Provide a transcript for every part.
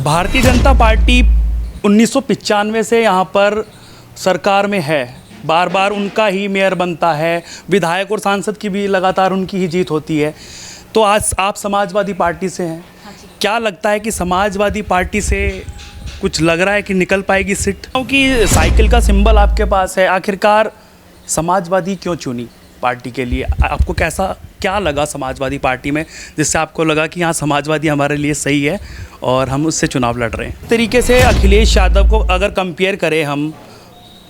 Bharatiya Janata party 1995 से यहाँ पर सरकार में है। बार बार उनका ही मेयर बनता है, विधायक और सांसद की भी लगातार उनकी ही जीत होती है। तो आज आप समाजवादी पार्टी से हैं, क्या लगता है कि समाजवादी पार्टी से कुछ लग रहा है कि निकल पाएगी सीट? क्योंकि साइकिल का सिंबल आपके पास है, आखिरकार समाजवादी क्यों चुनी पार्टी के लिए? आपको क्या लगा समाजवादी पार्टी में जिससे आपको लगा कि हाँ, समाजवादी हमारे लिए सही है और हम उससे चुनाव लड़ रहे हैं? इस तरीके से अखिलेश यादव को अगर कंपेयर करें हम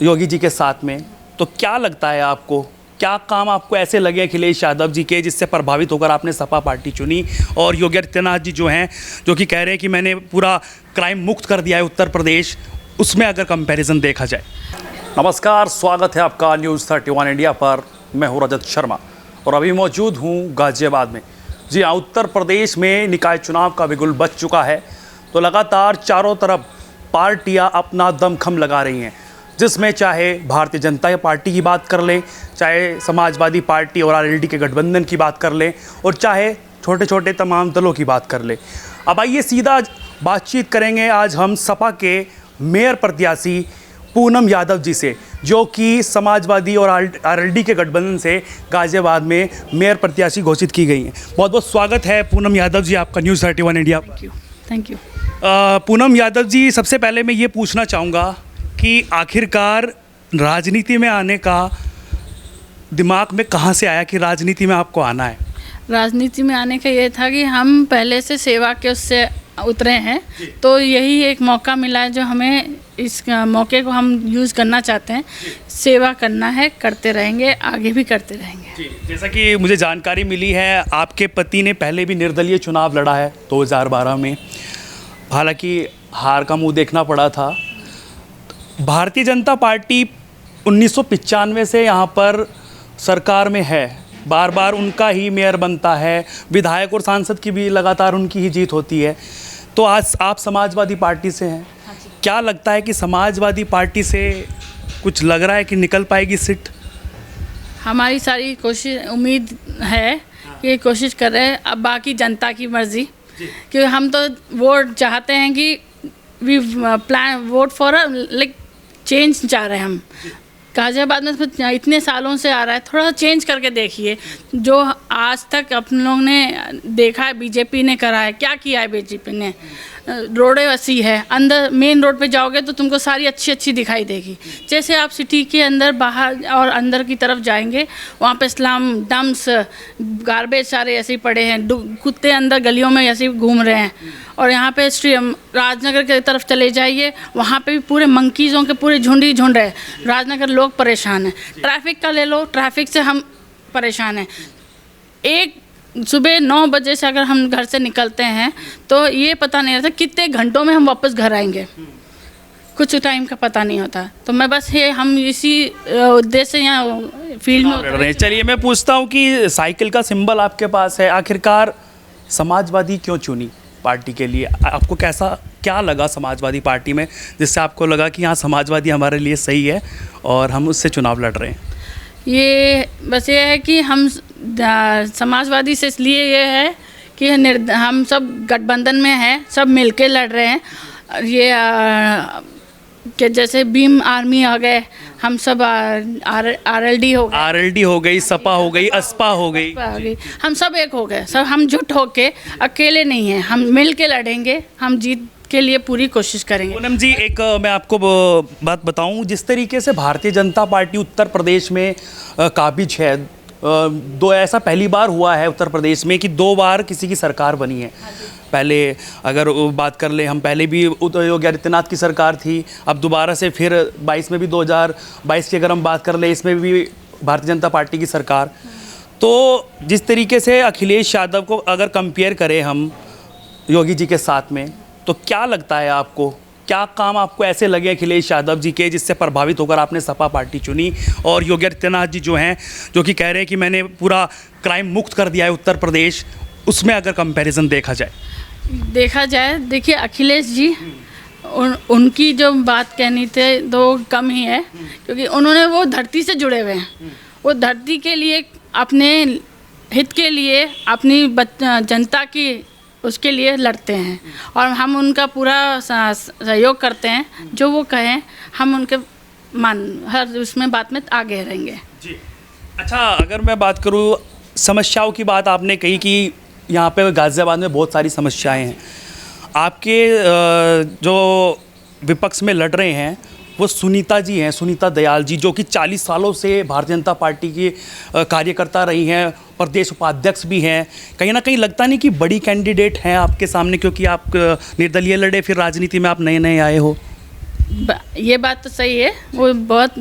योगी जी के साथ में, तो क्या लगता है आपको, क्या काम आपको ऐसे लगे अखिलेश यादव जी के जिससे प्रभावित होकर आपने सपा पार्टी चुनी? और योगी आदित्यनाथ जी जो हैं, जो कि कह रहे हैं कि मैंने पूरा क्राइम मुक्त कर दिया है उत्तर प्रदेश, उसमें अगर कंपैरिजन देखा जाए। नमस्कार, स्वागत है आपका न्यूज़ 31 इंडिया पर। मैं हूं रजत शर्मा और अभी मौजूद हूं गाज़ियाबाद में। जी हाँ, उत्तर प्रदेश में निकाय चुनाव का बिगुल बज चुका है, तो लगातार चारों तरफ पार्टियां अपना दमखम लगा रही हैं, जिसमें चाहे भारतीय जनता पार्टी की बात कर लें, चाहे समाजवादी पार्टी और आरएलडी के गठबंधन की बात कर लें, और चाहे छोटे छोटे तमाम दलों की बात कर लें। अब आइए सीधा बातचीत करेंगे आज हम सपा के मेयर प्रत्याशी पूनम यादव जी से, जो कि समाजवादी और आरएलडी के गठबंधन से गाज़ियाबाद में मेयर प्रत्याशी घोषित की गई हैं। बहुत बहुत स्वागत है पूनम यादव जी आपका news 31 India. Thank you. Poonam Yadav ji, सबसे पहले मैं ये पूछना चाहूँगा कि आखिरकार राजनीति में आने का दिमाग में कहाँ से आया कि राजनीति में आपको आना है? राजनीति में आने का ये था कि हम पहले से सेवा के उससे उतरे हैं, तो यही एक मौका मिला है जो हमें इस मौके को हम यूज़ करना चाहते हैं। सेवा करना है, करते रहेंगे, आगे भी करते रहेंगे। जैसा कि मुझे जानकारी मिली है, आपके पति ने पहले भी निर्दलीय चुनाव लड़ा है 2012 में, हालांकि हार का मुंह देखना पड़ा था। भारतीय जनता पार्टी 1995 से यहाँ पर सरकार में है, बार बार उनका ही मेयर बनता है, विधायक और सांसद की भी लगातार उनकी ही जीत होती है। तो आज आप समाजवादी पार्टी से हैं, क्या लगता है कि समाजवादी पार्टी से कुछ लग रहा है कि निकल पाएगी सीट? हमारी सारी कोशिश, उम्मीद है कि कोशिश कर रहे हैं। अब बाकी जनता की मर्ज़ी, क्योंकि हम तो वोट चाहते हैं कि we plan vote for like change चाह रहे हैं हम। गाज़ियाबाद में इतने सालों से आ रहा है, थोड़ा चेंज करके देखिए। जो आज तक अपन लोग ने देखा है बीजेपी ने करा है, क्या किया है बीजेपी ने? रोडें वसी है, अंदर मेन रोड पे जाओगे तो तुमको सारी अच्छी अच्छी दिखाई देगी। जैसे आप सिटी के अंदर, बाहर और अंदर की तरफ जाएंगे, वहाँ पे स्लम, डम्प्स, गार्बेज सारे ऐसे ही पड़े हैं, कुत्ते अंदर गलियों में ऐसे ही घूम रहे हैं। और यहाँ पे राजनगर की तरफ चले जाइए, वहाँ पे भी पूरे मंकीज़ों के पूरे झुंड ही झुंड है। राजनगर लोग परेशान हैं। ट्रैफिक का ले लो, ट्रैफिक से हम परेशान हैं। एक सुबह 9 बजे से अगर हम घर से निकलते हैं तो ये पता नहीं रहता कितने घंटों में हम वापस घर आएंगे, कुछ टाइम का पता नहीं होता। तो मैं बस ये हम इसी उद्देश्य से यहाँ फील्ड में उतर रहे हैं। चलिए, मैं पूछता हूँ कि साइकिल का सिंबल आपके पास है, आखिरकार समाजवादी क्यों चुनी पार्टी के लिए? आपको क्या लगा समाजवादी पार्टी में जिससे आपको लगा कि हाँ, समाजवादी हमारे लिए सही है और हम उससे चुनाव लड़ रहे हैं? ये बस ये है कि हम समाजवादी से इसलिए ये है कि हम सब गठबंधन में हैं, सब मिलके लड़ रहे हैं। ये कि जैसे भीम आर्मी आ गए, हम सब आरएलडी हो गई, सपा हो गई, असपा हो गई, हम सब एक हो गए। सब हम जुट होके, अकेले नहीं हैं, हम मिल के लड़ेंगे, हम जीत के लिए पूरी कोशिश करेंगे। पूनम जी, एक मैं आपको बात बताऊं, जिस तरीके से भारतीय जनता पार्टी उत्तर प्रदेश में काबिज है, ऐसा पहली बार हुआ है उत्तर प्रदेश में कि 2 बार किसी की सरकार बनी है। पहले अगर बात कर ले हम, पहले भी योगी आदित्यनाथ की सरकार थी, अब दोबारा से फिर 22 में भी 2022 की अगर हम बात कर ले, इसमें भी भारतीय जनता पार्टी की सरकार। तो जिस तरीके से अखिलेश यादव को अगर कंपेयर करें हम योगी जी के साथ में, तो क्या लगता है आपको, क्या काम आपको ऐसे लगे अखिलेश यादव जी के जिससे प्रभावित होकर आपने सपा पार्टी चुनी? और योगी आदित्यनाथ जी जो हैं, जो कि कह रहे हैं कि मैंने पूरा क्राइम मुक्त कर दिया है उत्तर प्रदेश, उसमें अगर कंपैरिजन देखा जाए? देखिए अखिलेश जी, उनकी जो बात कहनी थे तो कम ही है, क्योंकि उन्होंने वो धरती से जुड़े हुए हैं। वो धरती के लिए, अपने हित के लिए, अपनी जनता की उसके लिए लड़ते हैं और हम उनका पूरा सहयोग करते हैं। जो वो कहें हम उनके हर उसमें बात में आगे रहेंगे। जी। अच्छा, अगर मैं बात करूँ समस्याओं की, बात आपने कही कि यहाँ पे गाज़ियाबाद में बहुत सारी समस्याएं हैं। आपके जो विपक्ष में लड़ रहे हैं वो सुनीता जी हैं, सुनीता दयाल जी, जो कि 40 सालों से भारतीय जनता पार्टी की कार्यकर्ता रही हैं, प्रदेश उपाध्यक्ष भी हैं। कहीं ना कहीं लगता नहीं कि बड़ी कैंडिडेट हैं आपके सामने, क्योंकि आप निर्दलीय लड़े, फिर राजनीति में आप नए नए आए हो। ये बात तो सही है, वो बहुत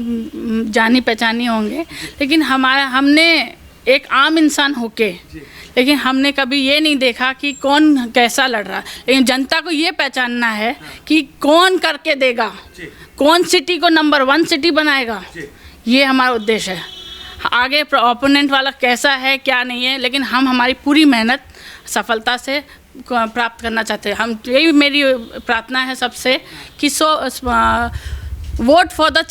जानी पहचानी होंगे, लेकिन हमने एक आम इंसान होके, लेकिन हमने कभी ये नहीं देखा कि कौन कैसा लड़ रहा है। लेकिन जनता को ये पहचानना है कि कौन करके देगा, कौन सिटी को नंबर 1 सिटी बनाएगा। ये हमारा उद्देश्य है। आगे ओपोनेंट वाला कैसा है क्या नहीं है, लेकिन हम हमारी पूरी मेहनत सफलता से प्राप्त करना चाहते हैं। हम यही मेरी प्रार्थना है सबसे कि वोट फॉर द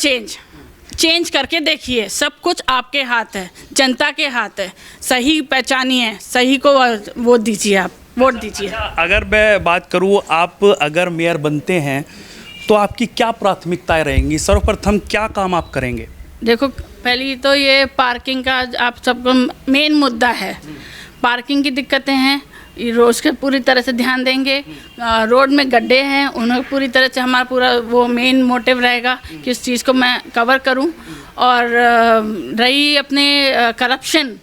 चेंज करके देखिए। सब कुछ आपके हाथ है, जनता के हाथ है। सही पहचानिए, सही को वोट दीजिए, आप वोट दीजिए। अगर मैं बात करूँ, आप अगर मेयर बनते हैं तो आपकी क्या प्राथमिकताएं रहेंगी? सर्वप्रथम क्या काम आप करेंगे? देखो, पहली तो ये पार्किंग का आप सबको मेन मुद्दा है। पार्किंग की दिक्कतें हैं, रोज के पूरी तरह से ध्यान देंगे। रोड में गड्ढे हैं, उन्हें पूरी तरह से हमारा पूरा वो मेन मोटिव रहेगा कि इस चीज़ को मैं कवर करूं। और रही अपने करप्शन,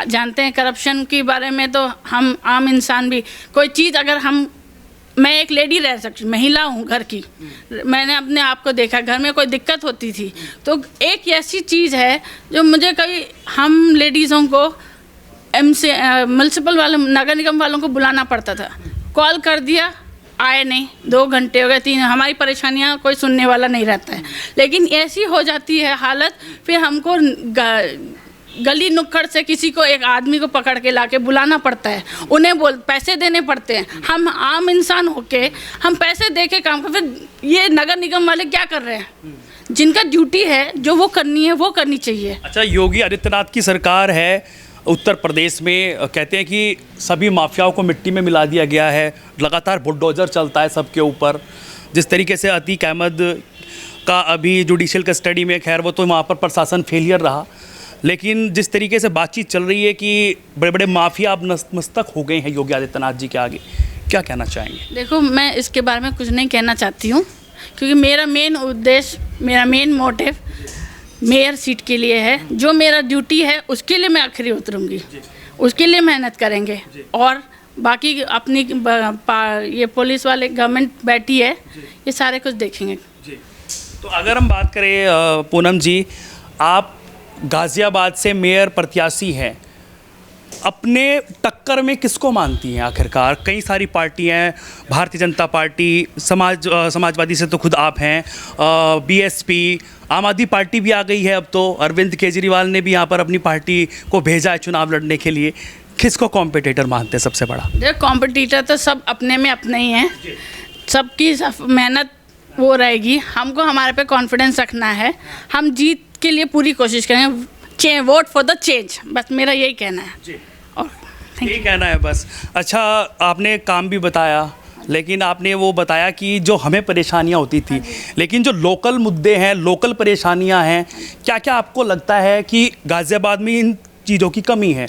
जानते हैं करप्शन के बारे में, तो हम आम इंसान भी कोई चीज़ अगर मैं एक लेडी रह सकती, महिला हूँ घर की, मैंने अपने आप को देखा, घर में कोई दिक्कत होती थी तो एक ऐसी चीज़ है जो मुझे कभी हम लेडीज़ों को म्युनिसिपल वालों, नगर निगम वालों को बुलाना पड़ता था। कॉल कर दिया, आए नहीं, 2 घंटे हो गए, 3, हमारी परेशानियां कोई सुनने वाला नहीं रहता है। लेकिन ऐसी हो जाती है हालत, फिर हमको गली नुक्कड़ से किसी को, एक आदमी को पकड़ के लाके बुलाना पड़ता है, उन्हें पैसे देने पड़ते हैं। हम आम इंसान होके हम पैसे दे के काम कर, फिर ये नगर निगम वाले क्या कर रहे हैं? जिनका ड्यूटी है, जो वो करनी है वो करनी चाहिए। अच्छा, योगी आदित्यनाथ की सरकार है उत्तर प्रदेश में, कहते हैं कि सभी माफियाओं को मिट्टी में मिला दिया गया है, लगातार बुलडोजर चलता है सबके ऊपर। जिस तरीके से अतीक अहमद का अभी जुडिशियल कस्टडी में, खैर वो तो वहाँ पर प्रशासन फेलियर रहा, लेकिन जिस तरीके से बातचीत चल रही है कि बड़े बड़े माफिया अब नतमस्तक हो गए हैं योगी आदित्यनाथ जी के आगे, क्या कहना चाहेंगे? देखो, मैं इसके बारे में कुछ नहीं कहना चाहती हूँ, क्योंकि मेरा मेन उद्देश्य, मेरा मेन मोटिव मेयर सीट के लिए है। जो मेरा ड्यूटी है उसके लिए मैं आखिरी उतरूँगी, उसके लिए मेहनत करेंगे। और बाकी अपनी ये पुलिस वाले गवर्नमेंट बैठी है, ये सारे कुछ देखेंगे। तो अगर हम बात करें पूनम जी, आप गाज़ियाबाद से मेयर प्रत्याशी हैं, अपने टक्कर में किसको मानती हैं आखिरकार? कई सारी पार्टियां हैं, भारतीय जनता पार्टी, समाजवादी से तो खुद आप हैं, बीएसपी, आम आदमी पार्टी भी आ गई है अब तो, अरविंद केजरीवाल ने भी यहाँ पर अपनी पार्टी को भेजा है चुनाव लड़ने के लिए। किसको कॉम्पिटिटर मानते हैं सबसे बड़ा? देखो, कॉम्पिटिटर तो सब अपने में अपने ही हैं, सबकी मेहनत वो रहेगी। हमको हमारे पे कॉन्फिडेंस रखना है, हम जीत के लिए पूरी कोशिश करेंगे। वोट फॉर द चेंज, बस मेरा यही कहना है। और यही कहना है बस। अच्छा, आपने काम भी बताया, लेकिन आपने वो बताया कि जो हमें परेशानियां होती थी, लेकिन जो लोकल मुद्दे हैं, लोकल परेशानियां हैं, क्या क्या आपको लगता है कि गाज़ियाबाद में इन चीज़ों की कमी है?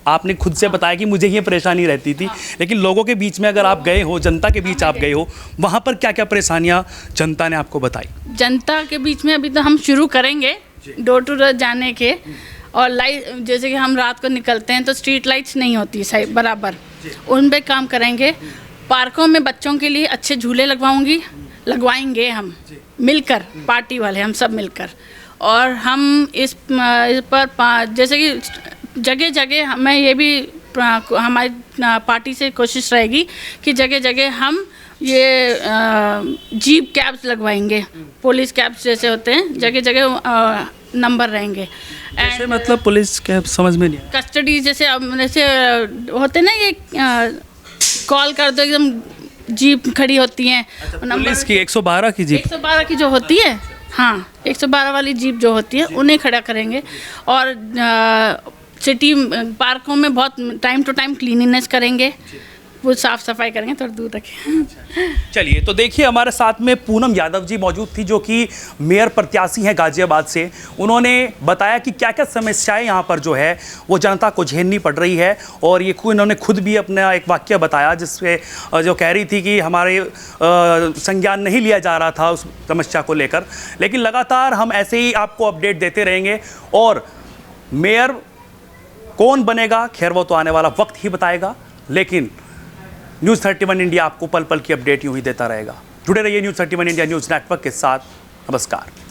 आपने खुद से बताया कि मुझे ये परेशानी रहती थी, लेकिन लोगों के बीच में अगर आप गए हो, जनता के बीच आप गए हो, वहाँ पर क्या क्या परेशानियाँ जनता ने आपको बताई? जनता के बीच में अभी तो हम शुरू करेंगे डोर टू डोर जाने के। और लाइट, जैसे कि हम रात को निकलते हैं तो स्ट्रीट लाइट्स नहीं होती सही बराबर, उन पे काम करेंगे। पार्कों में बच्चों के लिए अच्छे झूले लगवाएंगे हम मिलकर, पार्टी वाले हम सब मिलकर। और हम इस पर जैसे कि जगह जगह हमें ये भी हमारी पार्टी से कोशिश रहेगी कि जगह जगह हम ये जीप कैब्स लगवाएंगे, पुलिस कैब्स जैसे होते हैं, जगह जगह नंबर रहेंगे। ऐसे मतलब पुलिस कैब समझ में नहीं? कस्टडी जैसे होते ना, ये कॉल कर दो, एकदम जीप खड़ी होती हैं। अच्छा, पुलिस की 112 की जीप? 112 की जो होती है, हाँ, 112 वाली जीप जो होती है उन्हें खड़ा करेंगे। और सिटी पार्कों में बहुत टाइम टू टाइम क्लीनिनेस करेंगे, वो साफ़ सफाई करेंगे, थोड़ा दूर रखें। चलिए, तो देखिए हमारे साथ में पूनम यादव जी मौजूद थी, जो कि मेयर प्रत्याशी हैं गाजियाबाद से। उन्होंने बताया कि क्या क्या समस्याएं यहाँ पर जो है वो जनता को झेलनी पड़ रही है, और ये इन्होंने खुद भी अपना एक वाक्य बताया जिससे जो कह रही थी कि हमारे संज्ञान नहीं लिया जा रहा था उस समस्या को लेकर। लेकिन लगातार हम ऐसे ही आपको अपडेट देते रहेंगे, और मेयर कौन बनेगा खैर वो तो आने वाला वक्त ही बताएगा, लेकिन न्यूज़ 31 इंडिया आपको पल पल की अपडेट यूं ही देता रहेगा। जुड़े रहिए न्यूज़ 31 इंडिया न्यूज़ नेटवर्क के साथ। नमस्कार।